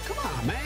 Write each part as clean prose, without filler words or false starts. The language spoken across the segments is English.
Come on, man.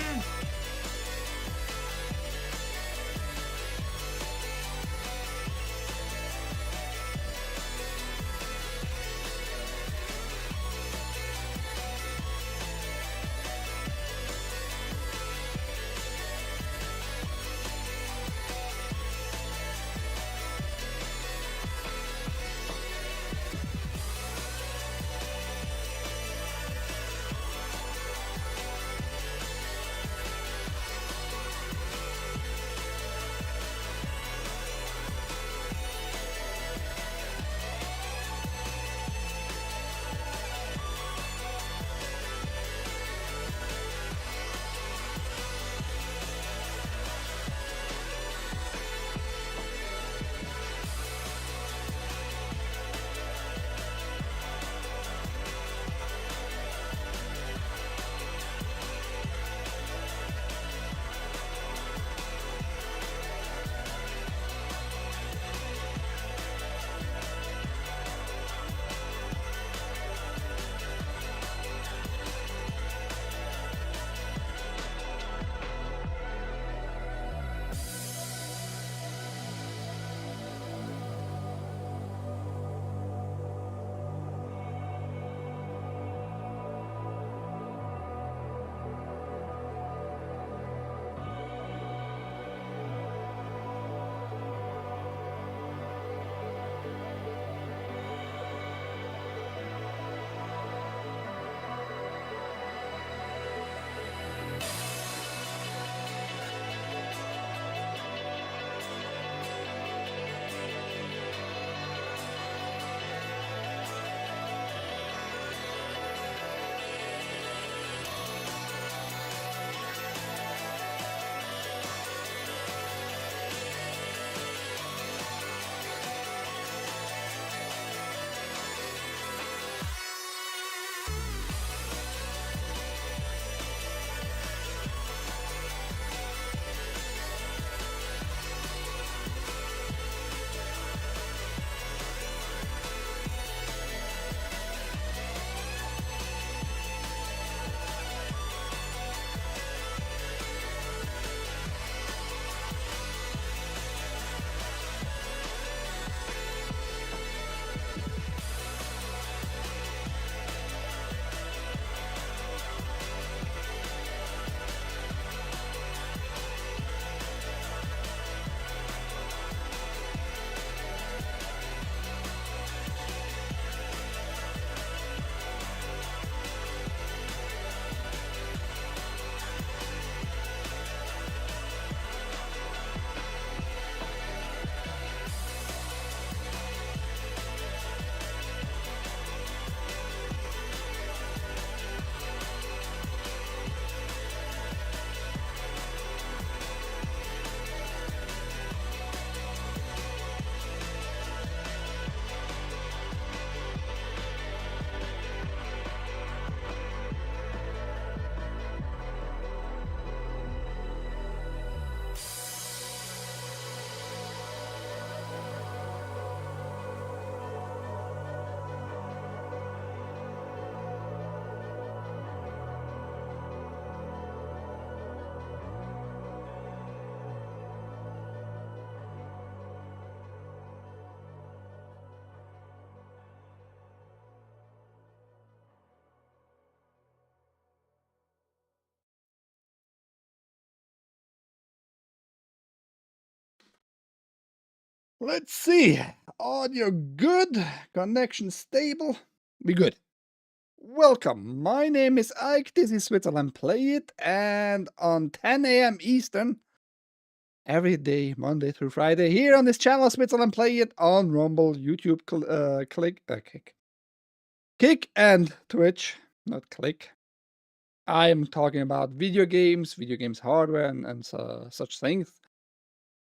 Let's see. Audio good, connection stable. We good. Welcome. My name is Ike. This is Switzerland.playit, and on 10 a.m. Eastern, every day, Monday through Friday, here on this channel, Switzerland.playit, on Rumble, YouTube, Kick, and Twitch. Not Click. I am talking about video games hardware, and such things.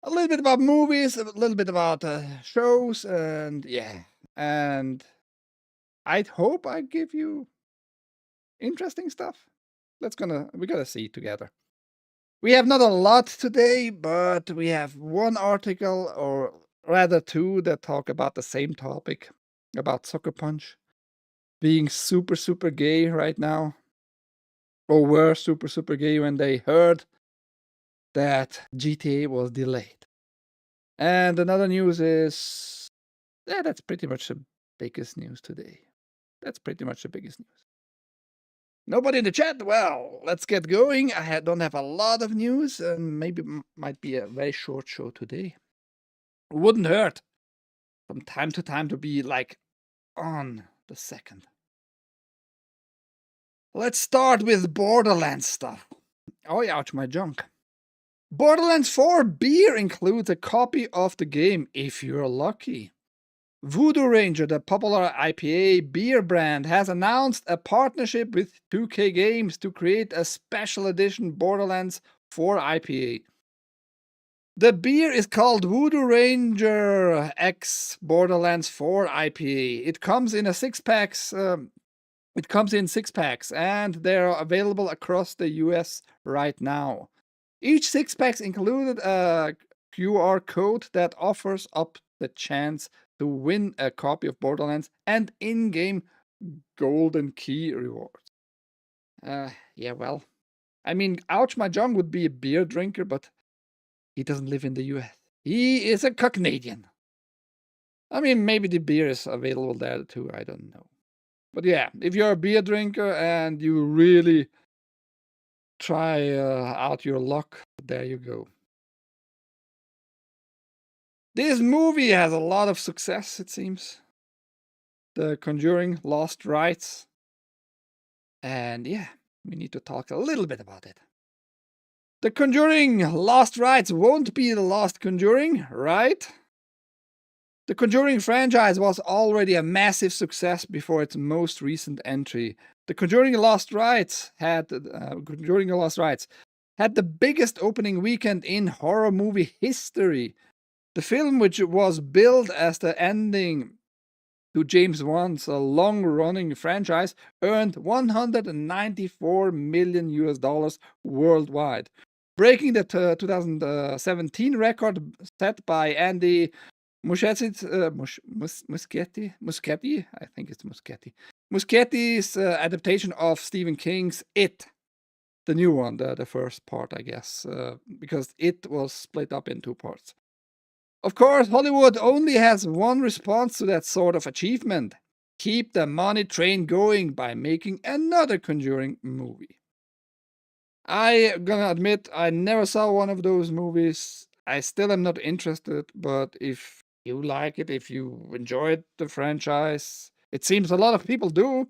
A little bit about movies, a little bit about shows, and yeah. And I hope I give you interesting stuff. We gotta see together. We have not a lot today, but we have one article, or rather two, that talk about the same topic, about Sucker Punch being super, super gay right now. or were super gay when they heard that GTA was delayed. And another news is, yeah, that's pretty much the biggest news today. That's pretty much the biggest news. Nobody in the chat? Well, let's get going. Don't have a lot of news, and maybe might be a very short show today. Wouldn't hurt from time to time to be like on the second. Let's start with Borderlands stuff. Oh, ouch, my junk. Borderlands 4 beer includes a copy of the game if you're lucky. Voodoo Ranger, the popular IPA beer brand, has announced a partnership with 2K Games to create a special edition Borderlands 4 IPA. The beer is called Voodoo Ranger X Borderlands 4 IPA. It comes in a six-packs. It comes in 6-packs, and they're available across the US right now. Each 6-pack included a QR code that offers up the chance to win a copy of Borderlands and in-game golden key rewards. Yeah, well, I mean, Ouch My Jung would be a beer drinker, but he doesn't live in the US. He is a Canadian. I mean, maybe the beer is available there too, I don't know. But yeah, if you're a beer drinker and you really try out your luck, there you go. This movie has a lot of success, it seems. The Conjuring Lost Rights. And yeah, we need to talk a little bit about it. The Conjuring Lost Rights won't be the last Conjuring, right? The Conjuring franchise was already a massive success before its most recent entry. The Conjuring Lost Rights had the biggest opening weekend in horror movie history. The film, which was billed as the ending to James Wan's long-running franchise, earned $194 million worldwide, breaking the 2017 record set by Andy Muschietti, I think it's Muschietti. Muschietti's adaptation of Stephen King's It, the new one, the first part, I guess, because It was split up in 2 parts. Of course, Hollywood only has one response to that sort of achievement: keep the money train going by making another Conjuring movie. I'm gonna admit, I never saw one of those movies. I still am not interested, but if you like it, if you enjoyed the franchise, it seems a lot of people do.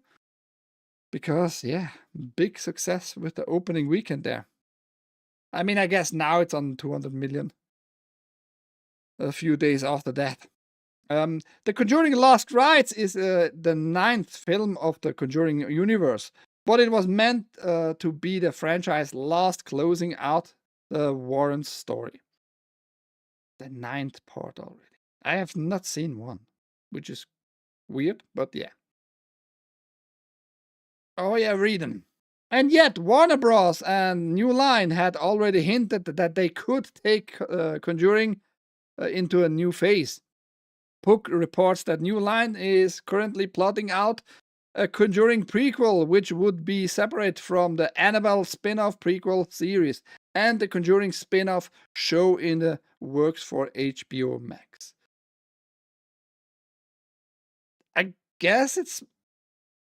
Because, yeah, big success with the opening weekend there. I mean, I guess now it's on 200 million. A few days after that. The Conjuring Lost Rights is the 9th film of the Conjuring universe, but it was meant to be the franchise last closing out the Warren's story. The 9th part already. I have not seen one, which is weird, but yeah. Oh yeah, read them. And yet, Warner Bros. And New Line had already hinted that they could take Conjuring into a new phase. Puck reports that New Line is currently plotting out a Conjuring prequel, which would be separate from the Annabelle spin-off prequel series and the Conjuring spin-off show in the works for HBO Max. I guess it's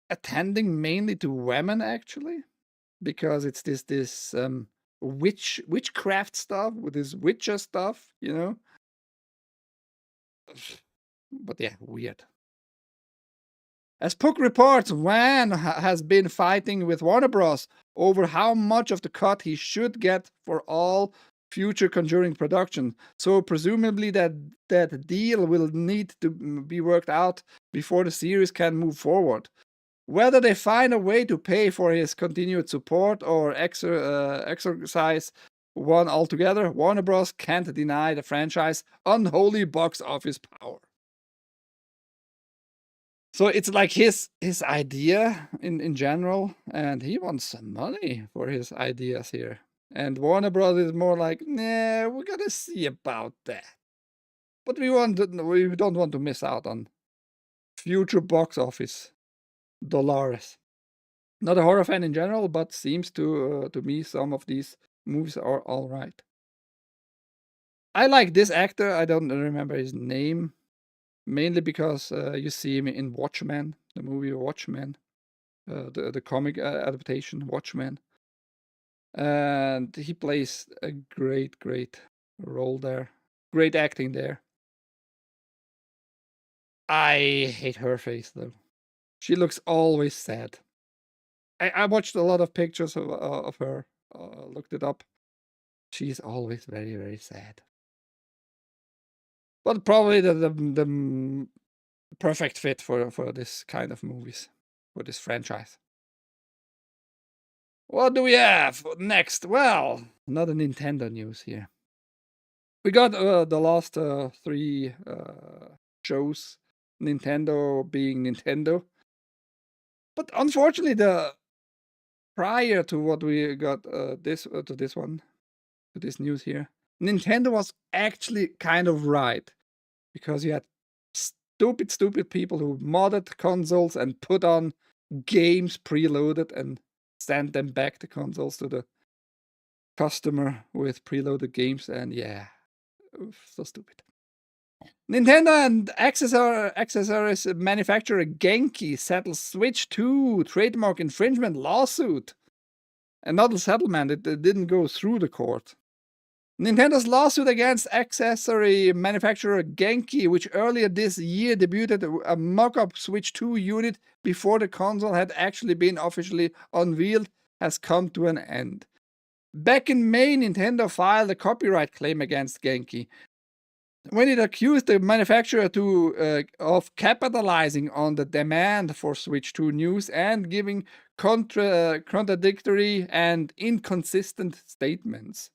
attending mainly to women, actually, because it's this witchcraft stuff with this witcher stuff, you know. But yeah, weird. As Puck reports, Wan has been fighting with Warner Bros. Over how much of the cut he should get for all future Conjuring production. So presumably that deal will need to be worked out before the series can move forward. Whether they find a way to pay for his continued support or exercise one altogether, Warner Bros. Can't deny the franchise unholy box office power. So it's like his idea in general, and he wants some money for his ideas here. And Warner Bros. Is more like, nah, we're gonna see about that. But we don't want to miss out on future box office dollars. Not a horror fan in general, but seems to me some of these movies are all right. I like this actor. I don't remember his name, mainly because you see him in Watchmen, the movie Watchmen, the comic adaptation Watchmen, and he plays a great role there. Great acting there. I hate her face though. She looks always sad. I watched a lot of pictures of her, looked it up. She's always very sad. But probably the perfect fit for this kind of movies, for this franchise. What do we have next? Well, another Nintendo news here. We got the last 3 shows, Nintendo being Nintendo. But unfortunately, the prior to what we got this to this one, to this news here, Nintendo was actually kind of right, because you had stupid people who modded consoles and put on games preloaded and sent them back the consoles to the customer with preloaded games, and yeah, so stupid. Nintendo and accessories manufacturer Genki settles Switch 2 trademark infringement lawsuit. Another settlement, it didn't go through the court. Nintendo's lawsuit against accessory manufacturer Genki, which earlier this year debuted a mock-up Switch 2 unit before the console had actually been officially unveiled, has come to an end. Back in May, Nintendo filed a copyright claim against Genki, when it accused the manufacturer of capitalizing on the demand for Switch 2 news and giving contradictory and inconsistent statements.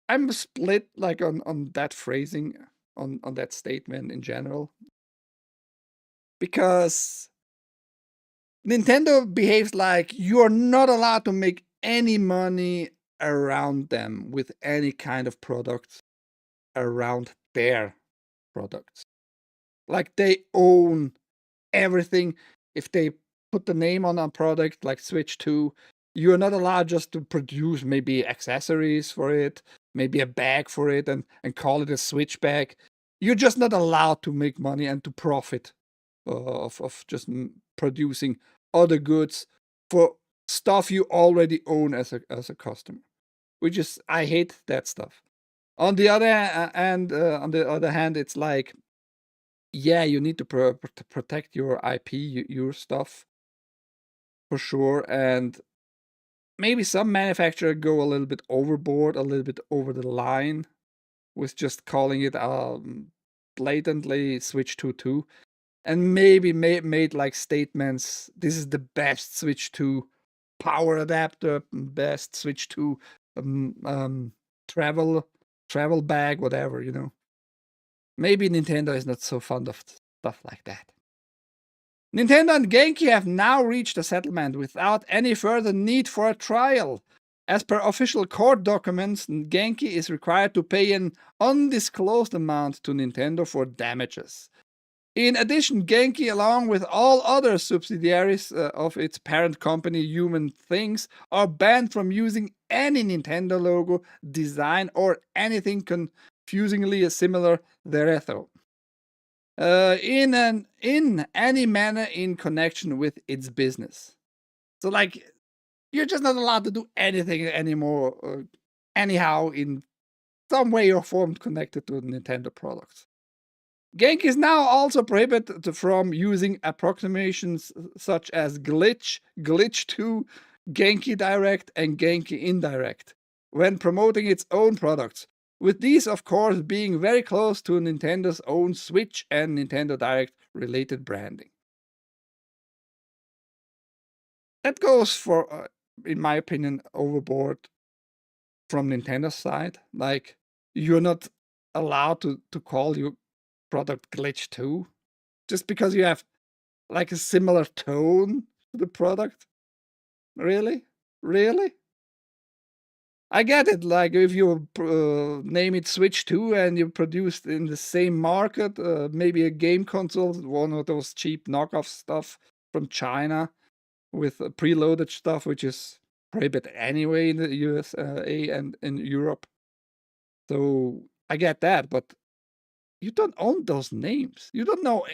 I'm split like on that phrasing, on that statement in general, because Nintendo behaves like you are not allowed to make any money around them with any kind of product around their products. Like they own everything. If they put the name on a product like Switch 2, you're not allowed just to produce maybe accessories for it, maybe a bag for it, and call it a Switch bag. You're just not allowed to make money and to profit of just producing other goods for stuff you already own as a customer. Which is, I hate that stuff. On the other on the other hand, it's like, yeah, you need to protect your IP, your stuff, for sure. And maybe some manufacturer go a little bit overboard, a little bit over the line with just calling it blatantly Switch 2 2. And maybe made like statements, this is the best Switch 2 power adapter, best Switch 2 travel bag, whatever, you know. Maybe Nintendo is not so fond of stuff like that. Nintendo and Genki have now reached a settlement without any further need for a trial. As per official court documents, Genki is required to pay an undisclosed amount to Nintendo for damages. In addition, Genki, along with all other subsidiaries of its parent company Human Things, are banned from using any Nintendo logo, design, or anything confusingly similar thereto. In any manner in connection with its business. So, like, you're just not allowed to do anything anymore, anyhow, in some way or form connected to Nintendo products. Genki is now also prohibited from using approximations such as glitch, glitch 2, Genki Direct, and Genki Indirect when promoting its own products, with these, of course, being very close to Nintendo's own Switch and Nintendo Direct related branding. That goes for, in my opinion, overboard from Nintendo's side. Like, you're not allowed to call your product Glitch 2 just because you have like a similar tone to the product. Really? Really? I get it. Like if you name it Switch 2 and you produced in the same market, maybe a game console, one of those cheap knockoff stuff from China with preloaded stuff, which is prohibited anyway in the USA and in Europe. So I get that, but you don't own those names. You don't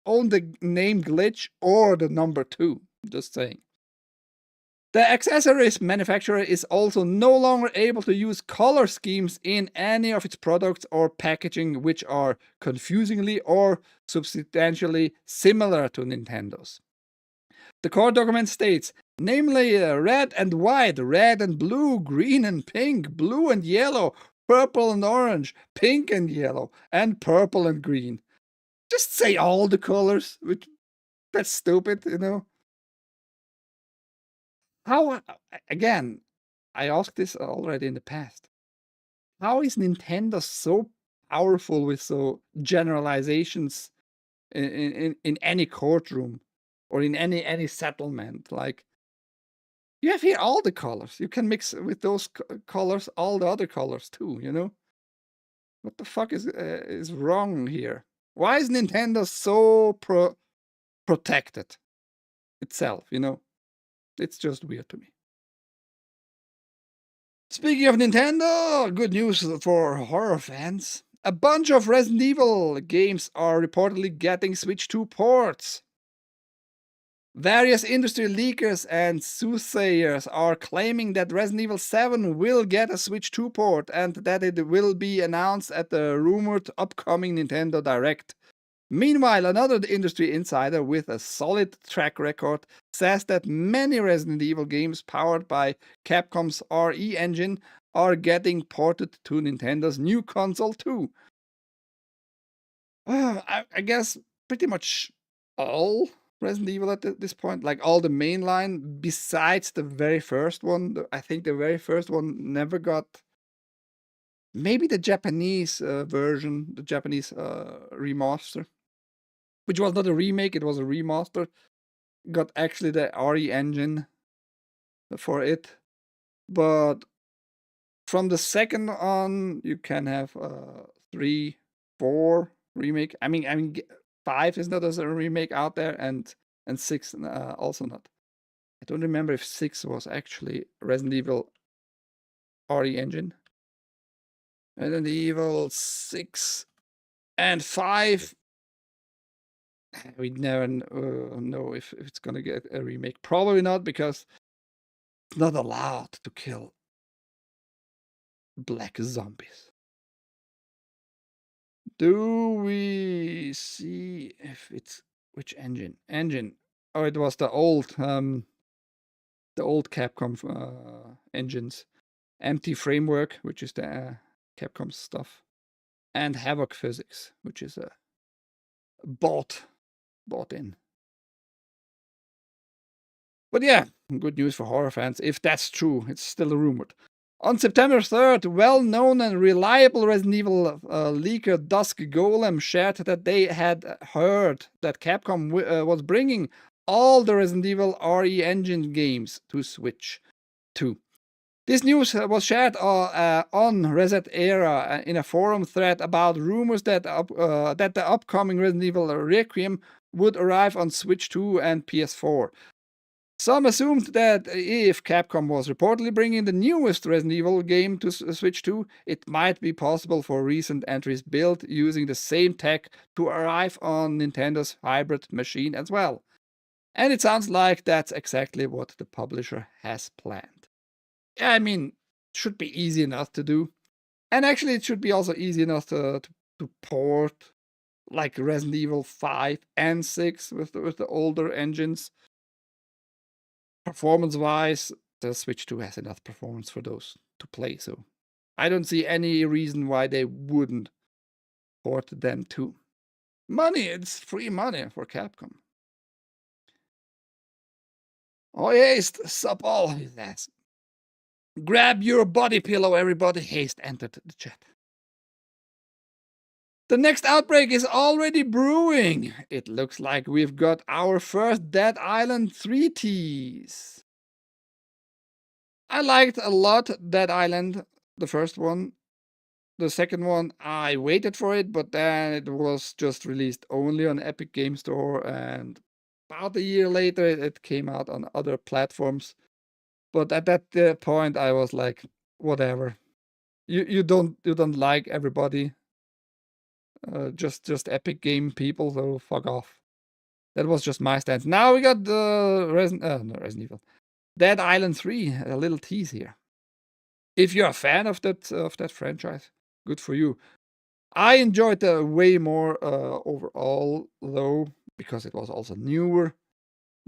own the name Glitch or the number 2. Just saying. The accessories manufacturer is also no longer able to use color schemes in any of its products or packaging which are confusingly or substantially similar to Nintendo's. The core document states, namely red and white, red and blue, green and pink, blue and yellow, purple and orange, pink and yellow, and purple and green. Just say all the colors, which that's stupid, you know. How, again, I asked this already in the past. How is Nintendo so powerful with so generalizations in any courtroom or in any settlement? Like, you have here all the colors. You can mix with those colors all the other colors too, you know? What the fuck is wrong here? Why is Nintendo so protected itself, you know? It's just weird to me. Speaking of Nintendo, good news for horror fans. A bunch of Resident Evil games are reportedly getting Switch 2 ports. Various industry leakers and soothsayers are claiming that Resident Evil 7 will get a Switch 2 port and that it will be announced at the rumored upcoming Nintendo Direct. Meanwhile, another industry insider with a solid track record says that many Resident Evil games powered by Capcom's RE engine are getting ported to Nintendo's new console too. I guess pretty much all Resident Evil at this point, like all the mainline, besides the very first one. I think the very first one never got. Maybe the Japanese version, the Japanese remaster, which was not a remake, it was a remaster, got actually the RE engine for it. But from the second on, you can have 3, 4 remake. I mean, 5 is not as a remake out there, and 6 also not. I don't remember if 6 was actually Resident Evil RE engine. Resident Evil 6 and 5. We never know if it's gonna get a remake. Probably not, because it's not allowed to kill black zombies. Do we see if it's which engine? Oh, it was the old Capcom engines. Empty Framework, which is the Capcom stuff, and Havoc Physics, which is a bought in. But yeah, good news for horror fans, if that's true. It's still rumored. On September 3rd, well-known and reliable Resident Evil leaker Dusk Golem shared that they had heard that Capcom was bringing all the Resident Evil RE engine games to Switch 2. This news was shared on Reset Era in a forum thread about rumors that the upcoming Resident Evil Requiem would arrive on Switch 2 and PS4. Some assumed that if Capcom was reportedly bringing the newest Resident Evil game to Switch 2, it might be possible for recent entries built using the same tech to arrive on Nintendo's hybrid machine as well. And it sounds like that's exactly what the publisher has planned. I mean, it should be easy enough to do. And actually, it should be also easy enough to port, like Resident Evil 5 and 6 with the older engines. Performance-wise, the Switch 2 has enough performance for those to play, so I don't see any reason why they wouldn't port them too. Money, it's free money for Capcom. Oh, haste, sup all, he says. Grab your body pillow, everybody. Haste entered the chat. The next outbreak is already brewing. It looks like we've got our first Dead Island 3 tease. I liked a lot Dead Island, the first one. The second one, I waited for it, but then it was just released only on Epic Game Store, and about a year later, it came out on other platforms. But at that point, I was like, whatever. You don't like everybody, just Epic Game people, so fuck off. That was just my stance. Now we got the Resident Evil, Dead Island 3. A little tease here. If you're a fan of that franchise, good for you. I enjoyed the way more overall, though, because it was also newer.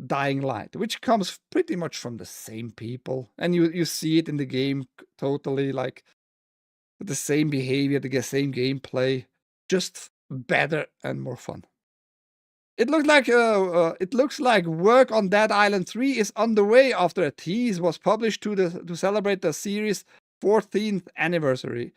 Dying Light, which comes pretty much from the same people, and you see it in the game totally, like the same behavior, the same gameplay, just better and more fun. It looks like work on Dead Island 3 is underway after a tease was published to celebrate the series' 14th anniversary.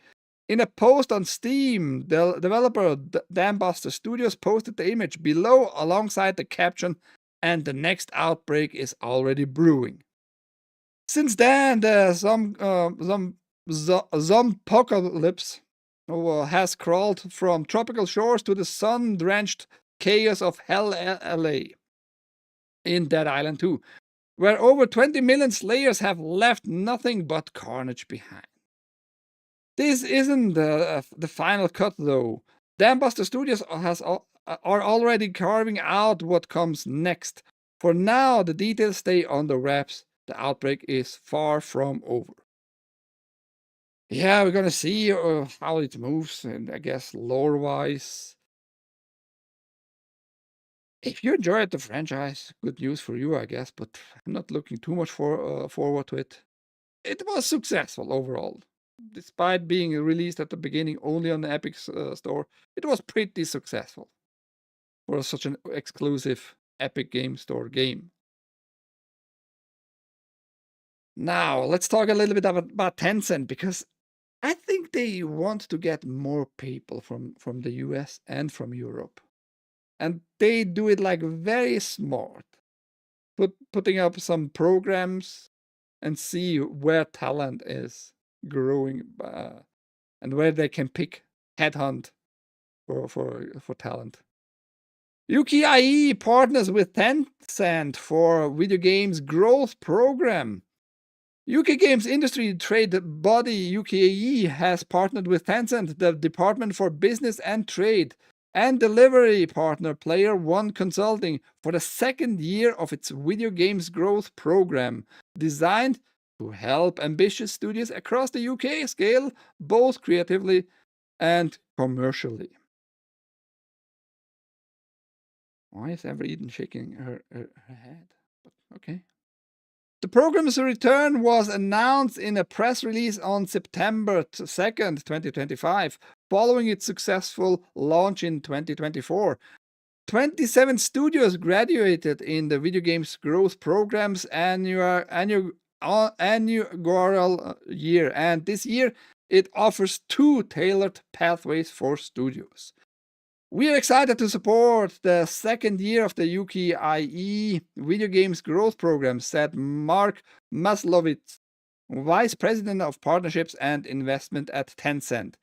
In a post on Steam, the developer Dambuster Studios posted the image below alongside the caption, "And the next outbreak is already brewing." Since then, the zompocalypse has crawled from tropical shores to the sun-drenched chaos of Hell LA in Dead Island 2, where over 20 million slayers have left nothing but carnage behind. This isn't the final cut, though. Dambuster Studios are already carving out what comes next. For now, the details stay under wraps. The outbreak is far from over. Yeah, we're gonna see how it moves, and I guess lore-wise. If you enjoyed the franchise, good news for you, I guess, but I'm not looking too much forward to it. It was successful overall. Despite being released at the beginning only on the Epic Store, it was pretty successful for such an exclusive Epic Game Store game. Now, let's talk a little bit about Tencent, because I think they want to get more people from the US and from Europe. And they do it like very smart, putting up some programs and see where talent is growing and where they can pick headhunt for talent. UKIE partners with Tencent for video games growth program. UK Games Industry Trade Body UKIE has partnered with Tencent, the Department for Business and Trade, and delivery partner Player One Consulting for the second year of its video games growth program, designed to help ambitious studios across the UK scale both creatively and commercially. Why is Ever Eden shaking her head? Okay. The program's return was announced in a press release on September 2nd, 2025, following its successful launch in 2024. 27 studios graduated in the Video Games Growth Program's annual year, and this year it offers 2 tailored pathways for studios. We are excited to support the second year of the UKIE Video Games Growth Program, said Mark Maslovitz, Vice President of Partnerships and Investment at Tencent.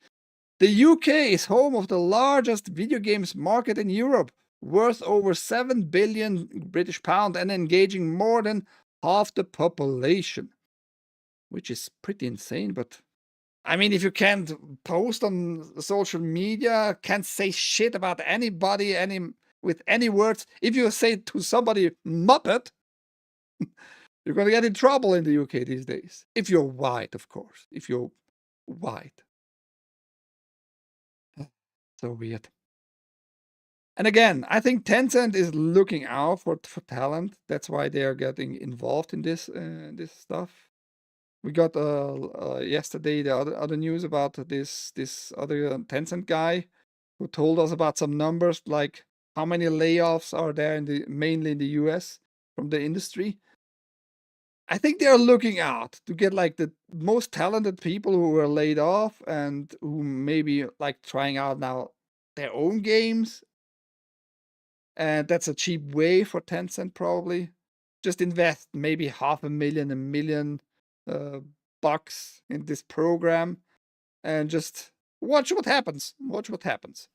The UK is home of the largest video games market in Europe, worth over 7 billion British pound and engaging more than half the population, which is pretty insane, but I mean, if you can't post on social media, can't say shit about anybody with any words, if you say to somebody Muppet, you're gonna get in trouble in the UK these days. If you're white, of course. If you're white. So weird. And again, I think Tencent is looking out for talent. That's why they are getting involved in this stuff. We got yesterday the other news about this other Tencent guy who told us about some numbers, like how many layoffs are there mainly in the US from the industry. I think they are looking out to get like the most talented people who were laid off and who maybe like trying out now their own games. And that's a cheap way for Tencent, probably. Just invest maybe $500,000, $1 million box in this program and just watch what happens. Watch what happens.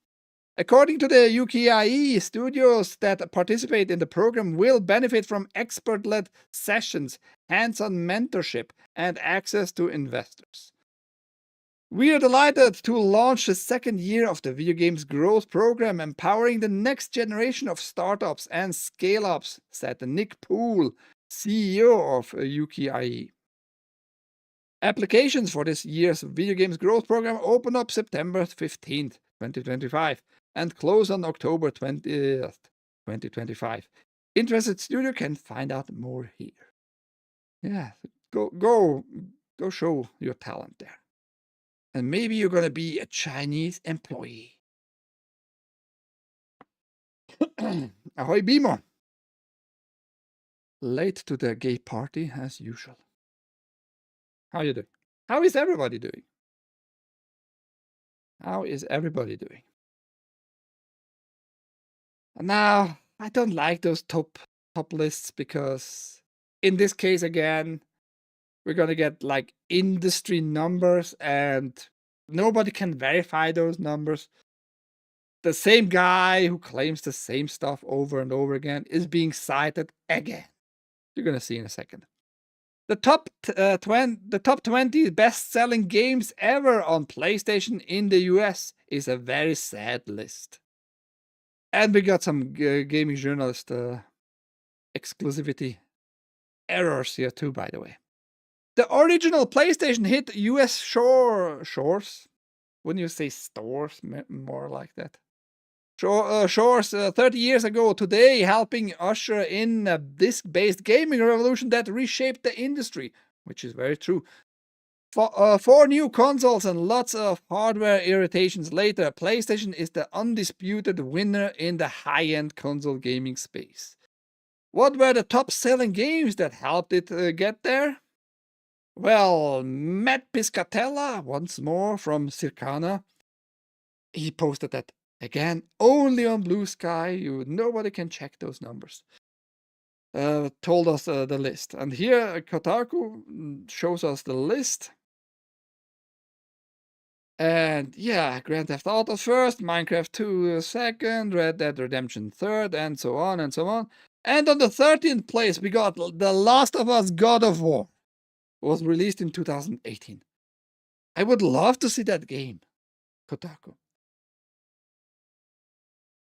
According to the UKIE, studios that participate in the program will benefit from expert-led sessions, hands-on mentorship, and access to investors. We are delighted to launch the second year of the Video Games Growth Program, empowering the next generation of startups and scale-ups, said Nick Poole, CEO of UKIE. Applications for this year's Video Games Growth Program open up September 15th, 2025, and close on October 20th, 2025. Interested studio can find out more here. Yeah, go show your talent there. And maybe you're gonna be a Chinese employee. Ahoy, Bimo! Late to the gay party as usual. How you doing? How is everybody doing? How is everybody doing? Now, I don't like those top lists because in this case again, we're gonna get like industry numbers and nobody can verify those numbers. The same guy who claims the same stuff over and over again is being cited again. You're gonna see in a second. The top 20 best-selling games ever on PlayStation in the US is a very sad list. And we got some gaming journalist exclusivity errors here too, by the way. The original PlayStation hit US shores. Wouldn't you say stores? More like that. Shores 30 years ago today, helping usher in a disc-based gaming revolution that reshaped the industry, which is very true. Four new consoles and lots of hardware irritations later, PlayStation is the undisputed winner in the high-end console gaming space. What were the top-selling games that helped it get there? Well, Matt Piscatella, once more from Circana, he posted that again only on Blue Sky. Nobody can check those numbers. Told us the list, and here Kotaku shows us the list. And yeah, Grand Theft Auto first, Minecraft 2 second, Red Dead Redemption third, and so on and so on. And on the 13th place, we got The Last of Us God of War. It was released in 2018. I would love to see that game, Kotaku.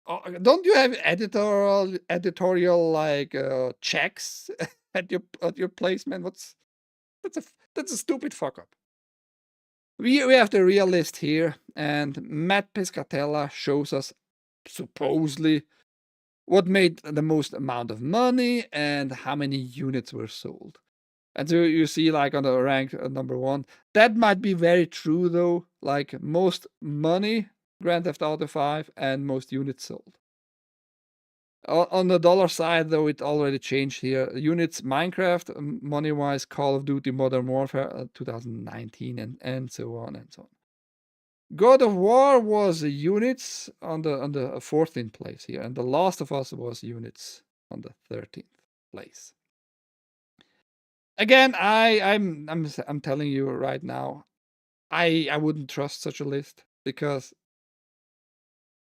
Oh, don't you have editorial like checks at your placement? That's a stupid fuck up. We have the real list here, and Matt Piscatella shows us supposedly what made the most amount of money and how many units were sold. And so you see, like on the rank number 1, that might be very true though. Like most money, Grand Theft Auto 5, and most units sold. On the dollar side, though, it already changed here. Units, Minecraft, money-wise, Call of Duty Modern Warfare 2019, and so on and so on. God of War was units on the 14th place here, and The Last of Us was units on the 13th place. Again, I'm telling you right now, I wouldn't trust such a list because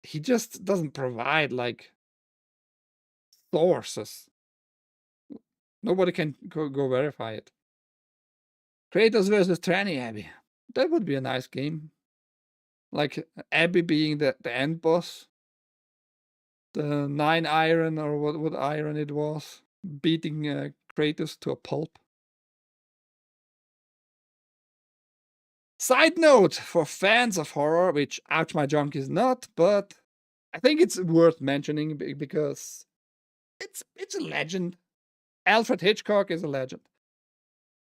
he just doesn't provide like sources. Nobody can go verify it. Kratos versus Tranny Abby. That would be a nice game. Like Abby being the end boss. The 9 iron or what iron it was. Beating Kratos to a pulp. Side note for fans of horror, which Ouch My Junk is not, but I think it's worth mentioning because it's a legend. Alfred Hitchcock is a legend.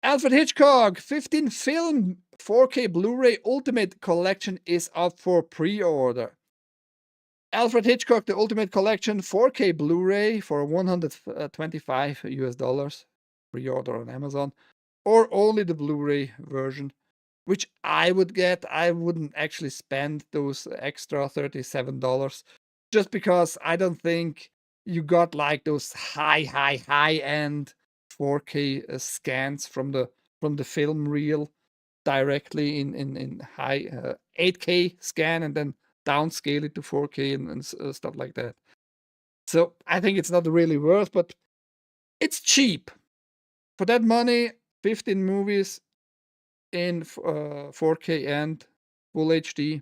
Alfred Hitchcock 15 film 4K Blu-ray Ultimate Collection is up for pre-order. Alfred Hitchcock The Ultimate Collection 4K Blu-ray for $125 US, pre-order on Amazon, or only the Blu-ray version, which I would get. I wouldn't actually spend those extra $37 just because I don't think you got like those high-end 4K scans from the from the film reel directly in high 8K scan and then downscale it to 4K and stuff like that. So I think it's not really worth, but it's cheap. For that money, 15 movies in 4K and full HD.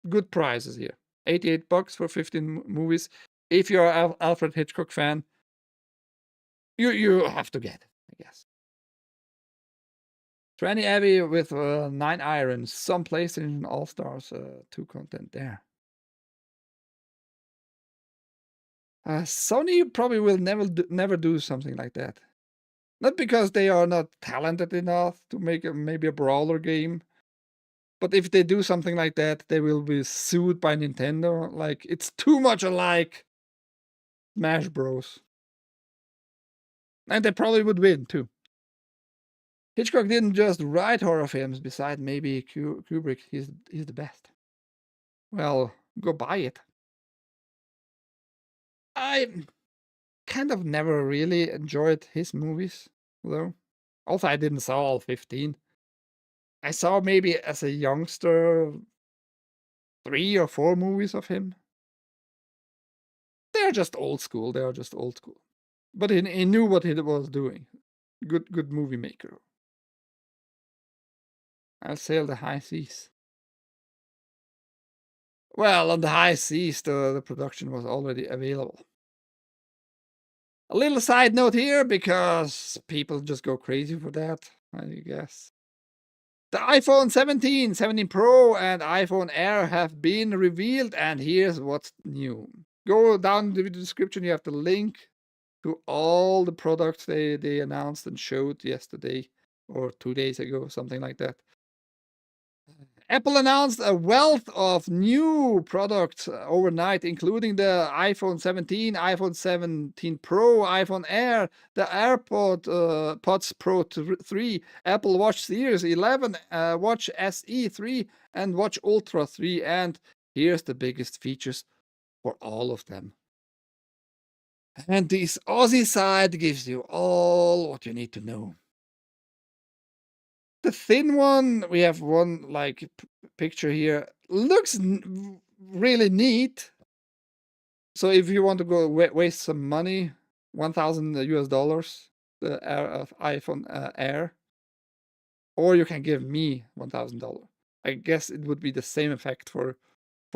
Good prices here. $88 for 15 movies. If you're an Alfred Hitchcock fan, you have to get it, I guess. Tranny Abbey with 9 irons. Some PlayStation All-Stars 2 content there. Sony probably will never do something like that. Not because they are not talented enough to make maybe a brawler game, but if they do something like that, they will be sued by Nintendo. Like, it's too much alike Smash Bros. And they probably would win too. Hitchcock didn't just write horror films. Besides, maybe Kubrick, he's the best. Well, go buy it. I kind of never really enjoyed his movies, though. Also, I didn't saw all 15. I saw maybe as a youngster 3 or 4 movies of him. They're just old school. They are just old school. But he knew what he was doing. Good movie maker. I'll sail the high seas. Well, on the high seas, the production was already available. A little side note here, because people just go crazy for that, I guess. The iPhone 17, 17 Pro, and iPhone Air have been revealed, and here's what's new. Go down in the video description, you have the link to all the products they announced and showed yesterday or 2 days ago, something like that. Apple announced a wealth of new products overnight, including the iPhone 17, iPhone 17 Pro, iPhone Air, the AirPods Pods Pro 3, Apple Watch Series 11, Watch SE 3, and Watch Ultra 3. And here's the biggest features for all of them. And this Aussie side gives you all what you need to know. The thin one, we have one like picture here, looks really neat. So if you want to go waste some money, $1,000 the iPhone Air, or you can give me $1,000. I guess it would be the same effect for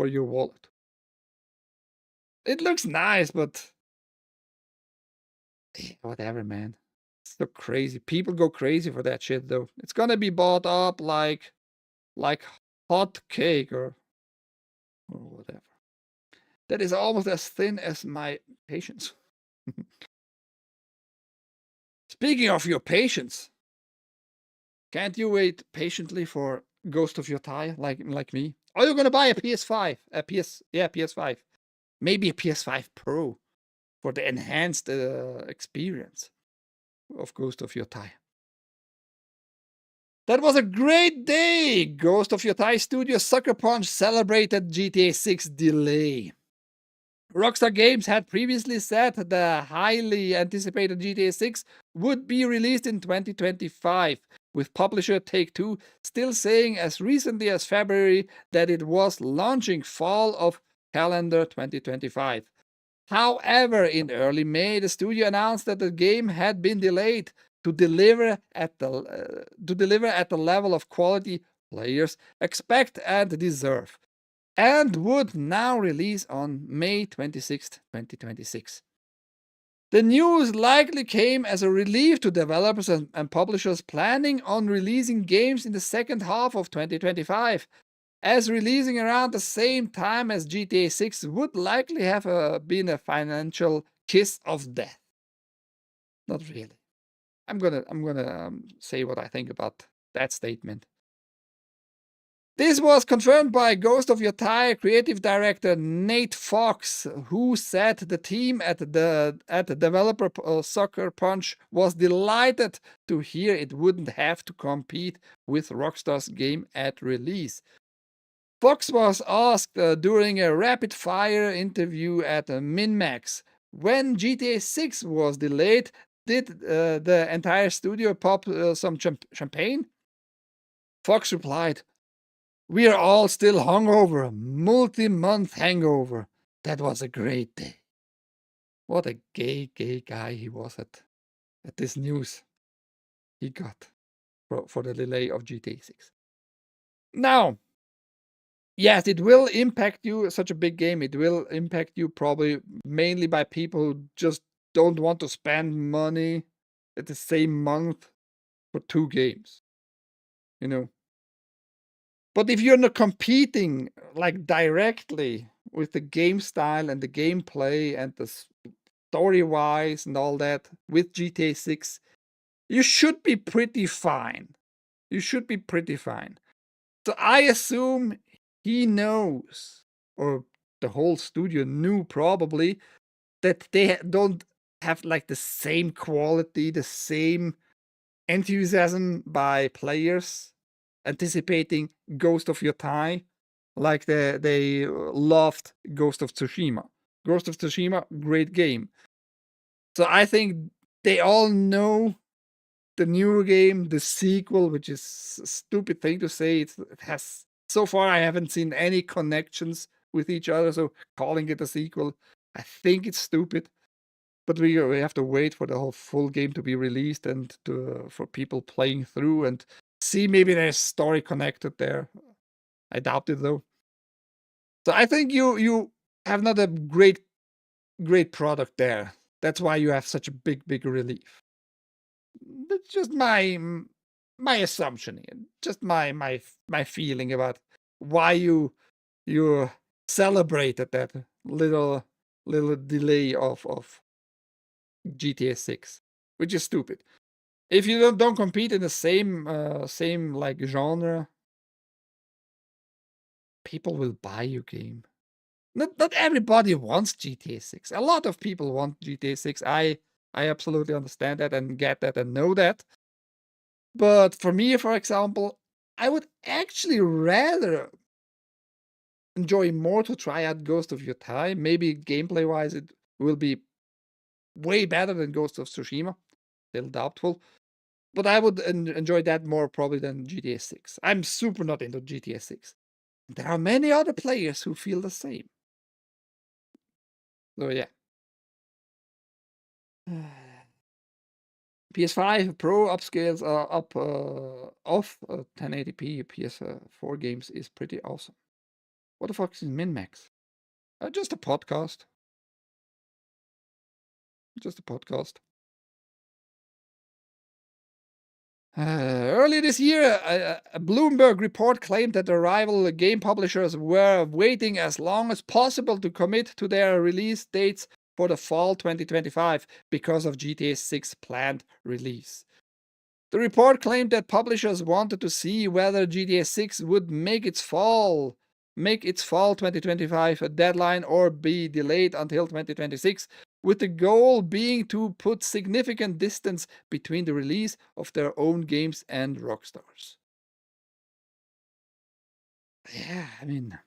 your wallet. It looks nice, but whatever, man. So crazy. People go crazy for that shit, though. It's gonna be bought up like hot cake or whatever. That is almost as thin as my patience. Speaking of your patience, can't you wait patiently for Ghost of Your Thigh like me? Are you gonna buy a PS5? PS5. Maybe a PS5 Pro for the enhanced experience of Ghost of Your Thigh. That was a great day! Ghost of Your Thigh Studio Sucker Punch celebrated GTA6 delay. Rockstar Games had previously said the highly anticipated GTA6 would be released in 2025, with publisher Take-Two still saying as recently as February that it was launching fall of calendar 2025. However, in early May, the studio announced that the game had been delayed to deliver at the level of quality players expect and deserve, and would now release on May 26, 2026. The news likely came as a relief to developers and publishers planning on releasing games in the second half of 2025, as releasing around the same time as GTA 6 would likely have been a financial kiss of death. Not really. I'm gonna say what I think about that statement. This was confirmed by Ghost of Your Thigh creative director Nate Fox, who said the team at the developer Sucker Punch was delighted to hear it wouldn't have to compete with Rockstar's game at release. Fox was asked during a rapid-fire interview at MinMax when GTA 6 was delayed did the entire studio pop some champagne? Fox replied, "We are all still hungover, multi-month hangover. That was a great day." What a gay guy he was at this news he got for the delay of GTA 6. Now, yes, it will impact you. Such a big game, it will impact you probably mainly by people who just don't want to spend money at the same month for 2 games, you know? But if you're not competing, like, directly with the game style and the gameplay and the story-wise and all that with GTA 6, you should be pretty fine. You should be pretty fine. So I assume he knows, or the whole studio knew probably, that they don't have, like, the same quality, the same enthusiasm by players anticipating Ghost of Yotai, like they loved Ghost of Tsushima. Ghost of Tsushima, great game. So I think they all know the newer game, the sequel, which is a stupid thing to say. It has, so far I haven't seen any connections with each other, so calling it a sequel, I think it's stupid. But we have to wait for the whole full game to be released and for people playing through and see maybe there's story connected there. I doubt it though. So I think you have not a great product there. That's why you have such a big relief. That's just my assumption here. Just my feeling about why you celebrated that little delay of GTA 6, which is stupid. If you don't compete in the same like genre, people will buy your game. Not everybody wants GTA 6. A lot of people want GTA 6. I absolutely understand that and get that and know that. But for me, for example, I would actually rather enjoy more to try out Ghost of Yotai. Maybe gameplay wise, it will be way better than Ghost of Tsushima. Still doubtful. But I would enjoy that more probably than GTA 6. I'm super not into GTA 6. There are many other players who feel the same. So yeah. PS5 Pro upscales up off 1080p PS4 games is pretty awesome. What the fuck is min-max? Just a podcast. Just a podcast. Earlier this year, a Bloomberg report claimed that the rival game publishers were waiting as long as possible to commit to their release dates for the fall 2025 because of GTA 6 planned release. The report claimed that publishers wanted to see whether GTA 6 would make its fall 2025 a deadline or be delayed until 2026, with the goal being to put significant distance between the release of their own games and Rockstar's. Yeah, I mean,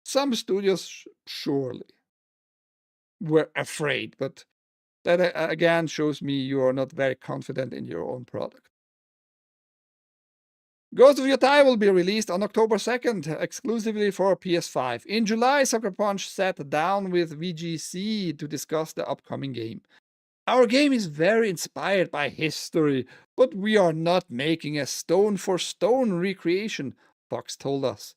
some studios surely were afraid, but that again shows me you are not very confident in your own product. Ghost of Yotai will be released on October 2nd, exclusively for PS5. In July, Sucker Punch sat down with VGC to discuss the upcoming game. Our game is very inspired by history, but we are not making a stone-for-stone recreation, Fox told us.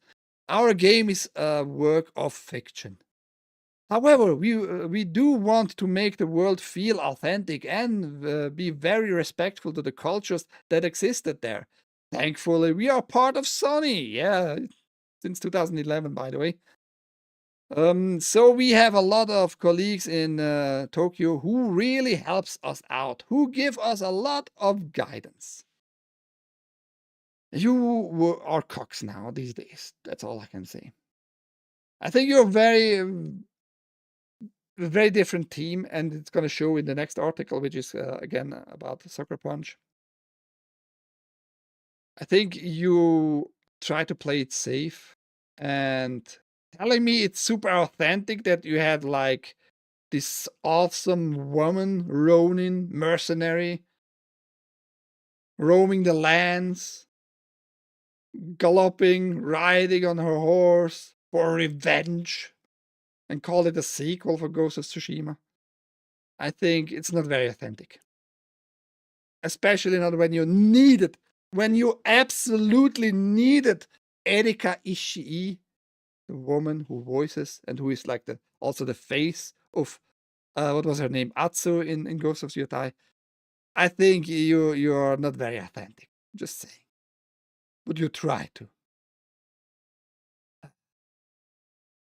Our game is a work of fiction. However, we do want to make the world feel authentic and be very respectful to the cultures that existed there. Thankfully, we are part of Sony. Yeah, since 2011, by the way. So we have a lot of colleagues in Tokyo who really helps us out, who give us a lot of guidance. You are cocks now these days. That's all I can say. I think you're a very different team, and it's going to show in the next article, which is again about Sucker Punch. I think you try to play it safe and telling me it's super authentic that you had like this awesome woman, Ronin, mercenary, roaming the lands, galloping, riding on her horse for revenge, and call it a sequel for Ghost of Tsushima. I think it's not very authentic. Especially not when you need it. When you absolutely needed Erika Ishii, the woman who voices and who is like also the face of what was her name? Atsu in Ghost of Tsushima. I think you're not very authentic. Just saying. But you try to.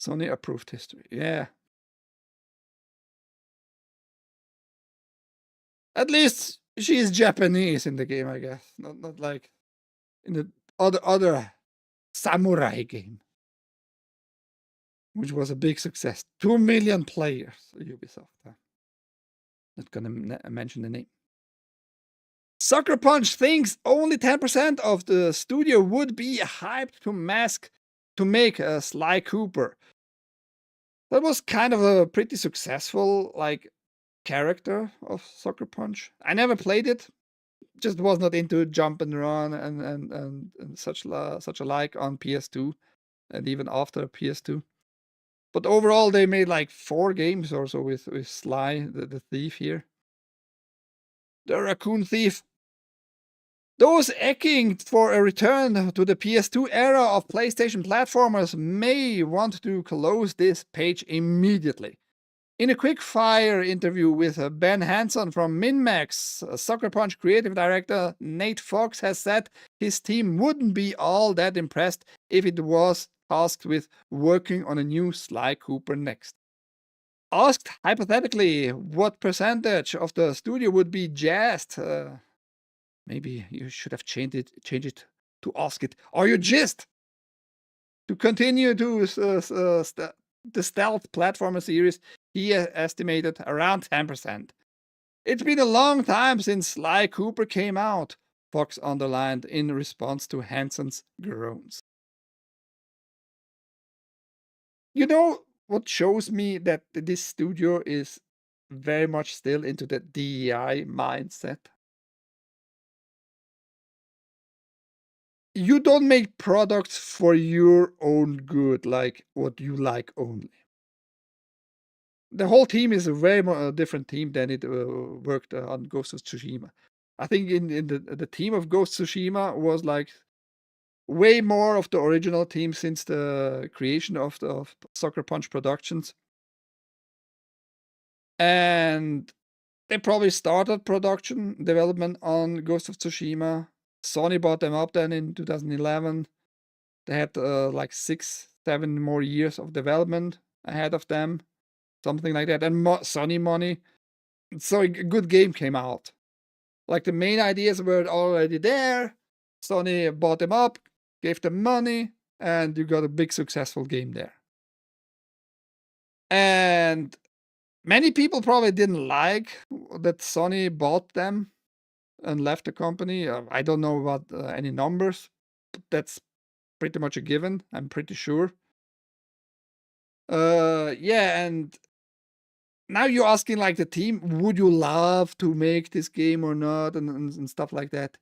Sony approved history. Yeah. At least she is Japanese in the game, I guess. Not like in the other samurai game, which was a big success. 2 million players, Ubisoft. Not gonna mention the name. Sucker Punch thinks only 10% of the studio would be hyped to make a Sly Cooper. That was kind of a pretty successful character of Sucker Punch. I never played it. Just was not into jump and run and such alike on PS2 and even after PS2. But overall, they made like 4 games or so with Sly, the thief here. The raccoon thief. Those aching for a return to the PS2 era of PlayStation platformers may want to close this page immediately. In a quick-fire interview with Ben Hanson from MinMax, Sucker Punch creative director Nate Fox has said his team wouldn't be all that impressed if it was tasked with working on a new Sly Cooper next. Asked hypothetically what percentage of the studio would be jazzed, maybe you should have changed it to ask it, are you jazzed to continue to the stealth platformer series? He estimated around 10%. It's been a long time since Sly Cooper came out, Fox underlined in response to Hanson's groans. You know what shows me that this studio is very much still into the DEI mindset? You don't make products for your own good, like what you like only. The whole team is a very different team than it worked on Ghost of Tsushima. I think in the team of Ghost of Tsushima was like way more of the original team since the creation of Sucker Punch Productions. And they probably started production development on Ghost of Tsushima. Sony bought them up then in 2011. They had like 6-7 more years of development ahead of them, something like that, and Sony money. So a good game came out. Like the main ideas were already there. Sony bought them up, gave them money, and you got a big successful game there. And many people probably didn't like that Sony bought them and left the company. I don't know about any numbers, but that's pretty much a given, I'm pretty sure. Yeah, and now you're asking like the team, would you love to make this game or not, and stuff like that.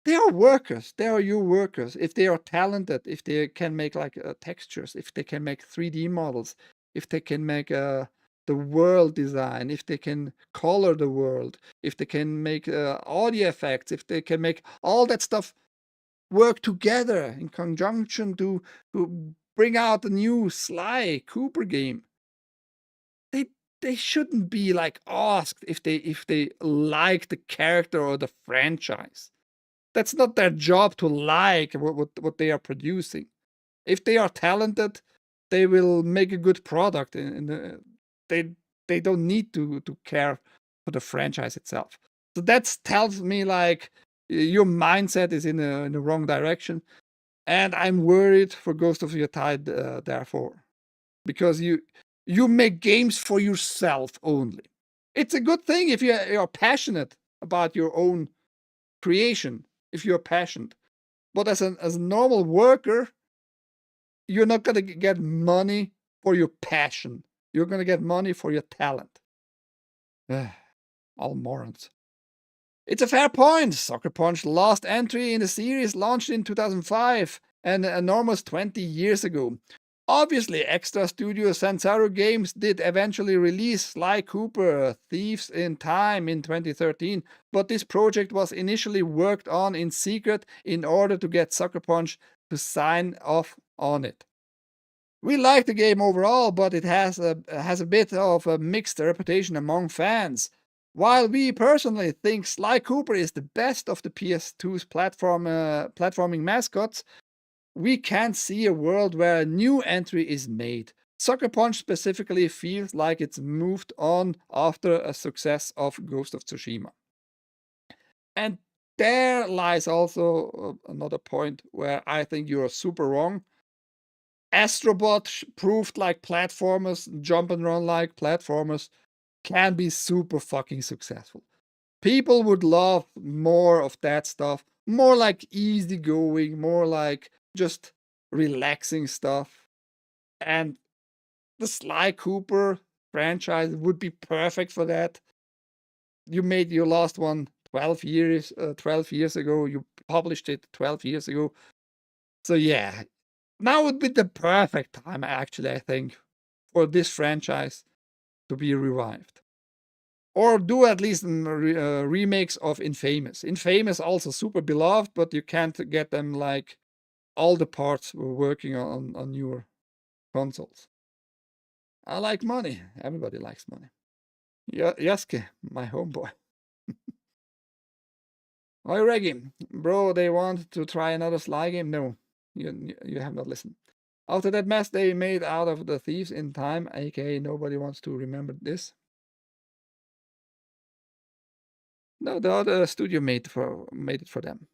They are workers. They are your workers. If they are talented, if they can make like textures, if they can make 3D models, if they can make the world design, if they can color the world, if they can make audio effects, if they can make all that stuff work together in conjunction to bring out a new Sly Cooper game. They shouldn't be like asked if they like the character or the franchise. That's not their job to like what they are producing. If they are talented, they will make a good product. They don't need to care for the franchise itself. So that tells me like your mindset is in the wrong direction, and I'm worried for Ghost of Tsushima therefore, because you make games for yourself only. It's a good thing if you're passionate about your own creation, if you're passionate. But as a normal worker, you're not gonna get money for your passion. You're gonna get money for your talent. All morons. It's a fair point. Sucker Punch last entry in the series launched in 2005, an enormous 20 years ago. Obviously, Extra Studio Sansaru Games did eventually release Sly Cooper Thieves in Time in 2013, but this project was initially worked on in secret in order to get Sucker Punch to sign off on it. We like the game overall, but it has a bit of a mixed reputation among fans. While we personally think Sly Cooper is the best of the PS2's platforming mascots, we can't see a world where a new entry is made. Sucker Punch specifically feels like it's moved on after a success of Ghost of Tsushima. And there lies also another point where I think you're super wrong. Astrobot proved like platformers, jump and run like platformers can be super fucking successful. People would love more of that stuff, more like easygoing, more like just relaxing stuff. And the Sly Cooper franchise would be perfect for that. You made your last one 12 years ago. You published it 12 years ago. So yeah, now would be the perfect time, actually, I think, for this franchise to be revived. Or do at least remakes of Infamous. Infamous also super beloved, but you can't get them like all the parts were working on newer consoles. I like money. Everybody likes money. Yaske, my homeboy. UrhG, bro, they want to try another Sly game? No, you have not listened. After that mess they made out of the Thieves in Time, aka nobody wants to remember this. No, the other studio made it for them.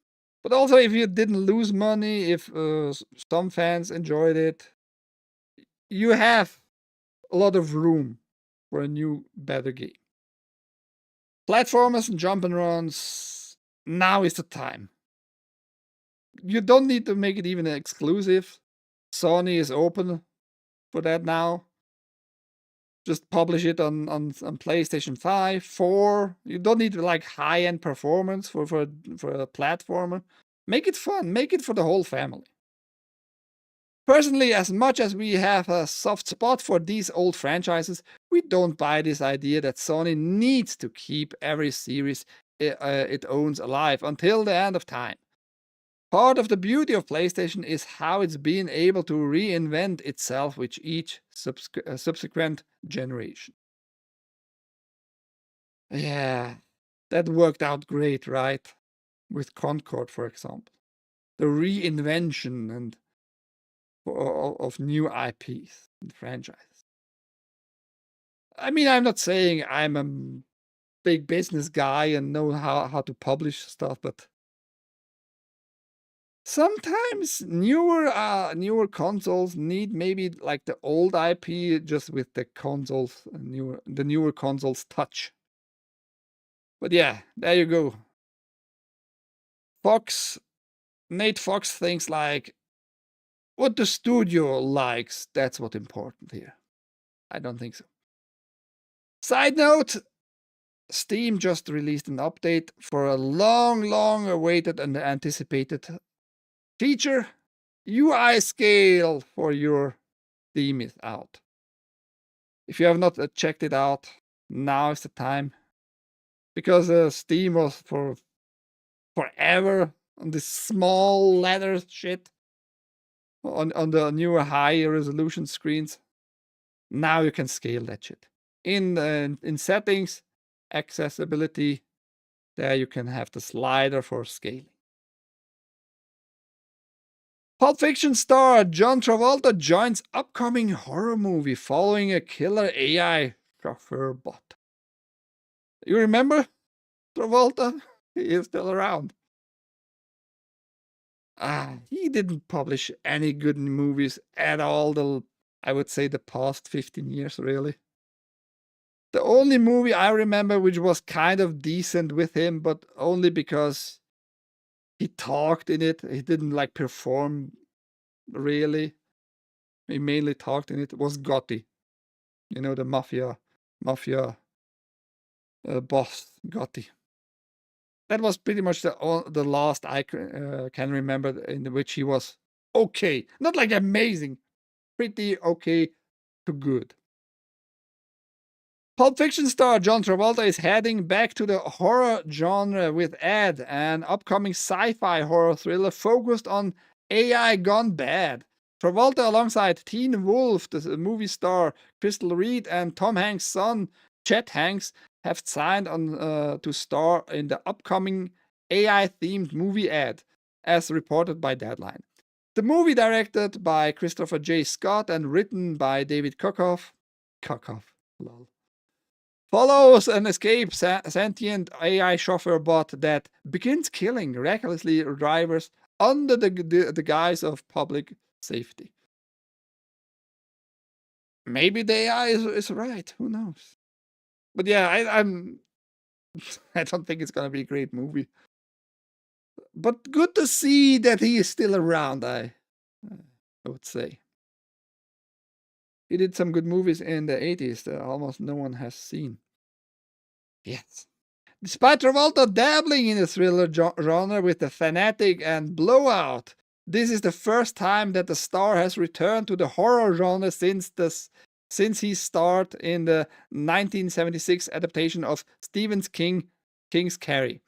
But also, if you didn't lose money, if some fans enjoyed it, you have a lot of room for a new, better game. Platformers and jump and runs, now is the time. You don't need to make it even exclusive. Sony is open for that now. Just publish it on PlayStation 5, 4. You don't need like high-end performance for a platformer. Make it fun. Make it for the whole family. Personally, as much as we have a soft spot for these old franchises, we don't buy this idea that Sony needs to keep every series it owns alive until the end of time. Part of the beauty of PlayStation is how it's been able to reinvent itself with each subsequent generation. Yeah, that worked out great, right? With Concord, for example. The reinvention and of new IPs and franchises. I mean, I'm not saying I'm a big business guy and know how to publish stuff, but sometimes newer consoles need maybe like the old IP just with the consoles, the newer consoles touch. But yeah, there you go. Nate Fox thinks like what the studio likes, that's what's important here. I don't think so. Side note, Steam just released an update for a long awaited and anticipated feature. UI scale for your Steam is out. If you have not checked it out, now is the time. Because Steam was for forever on this small letter shit on the newer high resolution screens. Now you can scale that shit. In settings, accessibility, there you can have the slider for scaling. Pulp Fiction star John Travolta joins upcoming horror movie following a killer AI chauffeur bot. You remember Travolta? He is still around. He didn't publish any good movies at all, I would say the past 15 years, really. The only movie I remember which was kind of decent with him, but only because he talked in it. He didn't like perform really. He mainly talked in it. Was Gotti. You know, the mafia boss Gotti. That was pretty much the last I can remember in which he was okay, not like amazing, pretty okay to good. Pulp Fiction star John Travolta is heading back to the horror genre with Ed, an upcoming sci-fi horror thriller focused on AI gone bad. Travolta, alongside Teen Wolf, the movie star Crystal Reed, and Tom Hanks' son Chet Hanks, have signed on to star in the upcoming AI-themed movie Ed, as reported by Deadline. The movie, directed by Christopher J. Scott and written by David Kokoff, lol, follows an escaped sentient AI chauffeur bot that begins killing recklessly drivers under the guise of public safety. Maybe the AI is right. Who knows? But yeah, I'm I don't think it's gonna be a great movie. But good to see that he is still around. I would say he did some good movies in the 80s that almost no one has seen. Yes. Despite Travolta dabbling in the thriller genre with The Fanatic and Blowout, this is the first time that the star has returned to the horror genre since he starred in the 1976 adaptation of Stephen King's Carrie.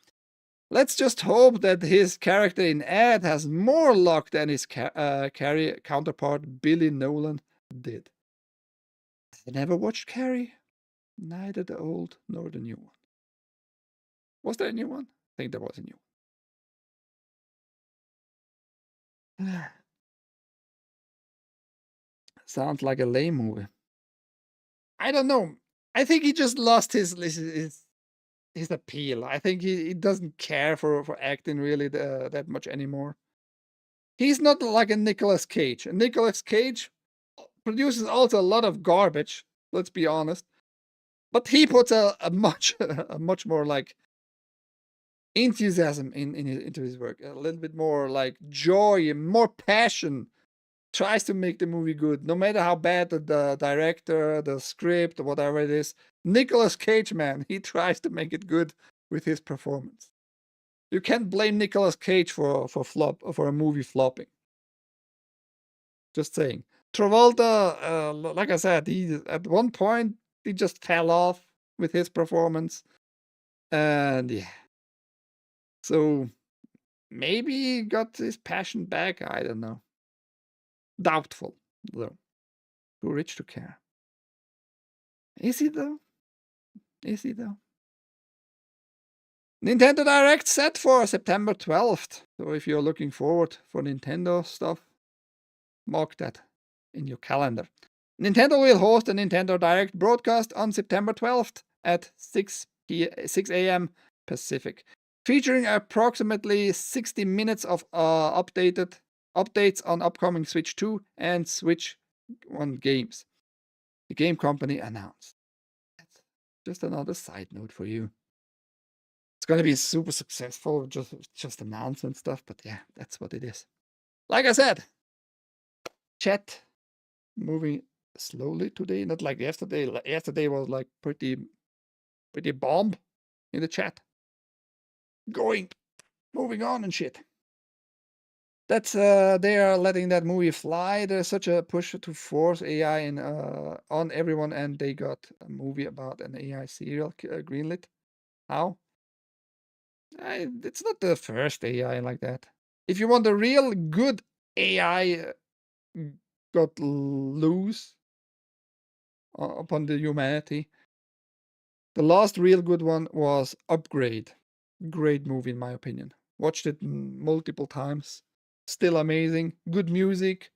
Let's just hope that his character in Ed has more luck than his Carrie counterpart Billy Nolan did. I never watched Carrie, neither the old nor the new one. Was there a new one? I think there was a new one. Sounds like a lame movie. I don't know. I think he just lost his appeal. I think he doesn't care for acting really that much anymore. He's not like a Nicolas Cage. And Nicolas Cage produces also a lot of garbage, let's be honest. But he puts a much more like enthusiasm into his work, a little bit more like joy and more passion. Tries to make the movie good, no matter how bad the director, the script, or whatever it is. Nicolas Cage, man, he tries to make it good with his performance. You can't blame Nicolas Cage for a movie flopping. Just saying. Travolta, like I said, he at one point he just fell off with his performance, and yeah. So maybe he got his passion back. I don't know. Doubtful, though. Too rich to care. Is he though? Is he though? Nintendo Direct set for September 12th. So if you're looking forward for Nintendo stuff, mark that in your calendar. Nintendo will host a Nintendo Direct broadcast on September 12th at 6 a.m. Pacific, featuring approximately 60 minutes of updates on upcoming Switch 2 and Switch 1 games. The game company announced. That's just another side note for you. It's going to be super successful, just announcement stuff, but yeah, that's what it is. Like I said, chat moving slowly today, not like yesterday. Yesterday was like pretty bomb in the chat. Moving on and shit. That's they are letting that movie fly. There's such a push to force AI on everyone, and they got a movie about an AI serial greenlit. How? It's not the first AI like that. If you want a real good AI got loose upon the humanity, the last real good one was Upgrade. Great movie in my opinion. Watched it multiple times. Still amazing. Good music.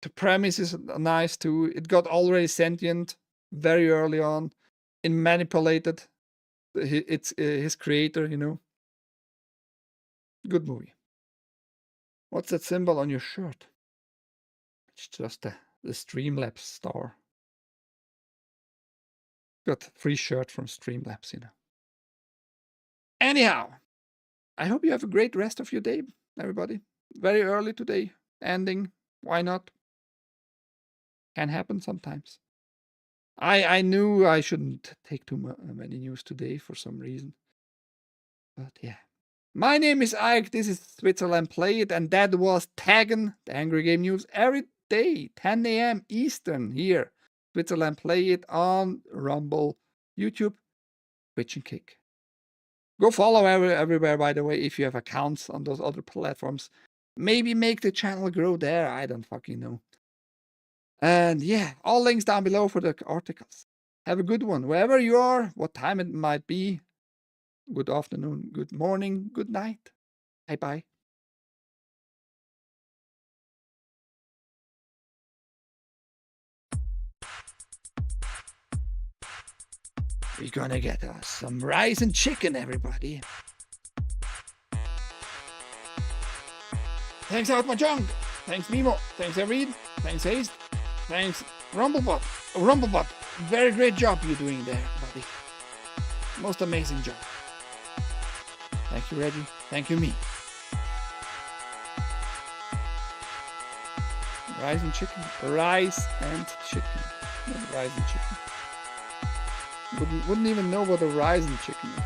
The premise is nice too. It got already sentient very early on. It manipulated his creator, you know. Good movie. What's that symbol on your shirt? It's just the Streamlabs star. Got free shirt from Streamlabs, you know. Anyhow, I hope you have a great rest of your day, everybody. Very early today, ending. Why not? Can happen sometimes. I knew I shouldn't take too many news today for some reason. But yeah. My name is Ike, this is Switzerland.playit, and that was TAGN, the Angry Game News, every day, 10 a.m. Eastern, here. Switzerland.playit on Rumble, YouTube, Twitch and Kick. Go follow everywhere, by the way, if you have accounts on those other platforms. Maybe make the channel grow there, I don't fucking know. And yeah, all links down below for the articles. Have a good one, wherever you are, what time it might be. Good afternoon, good morning, good night. Bye-bye. We're gonna get us some rice and chicken, everybody. Thanks out my junk. Thanks Mimo. Thanks Reed. Thanks Haste. Thanks Rumblebot. Rumblebot. Very great job you're doing there, buddy. Most amazing job. Thank you, Reggie. Thank you, me. Rice and chicken. Rice and chicken. Not rice and chicken. Wouldn't even know what a rice and chicken is.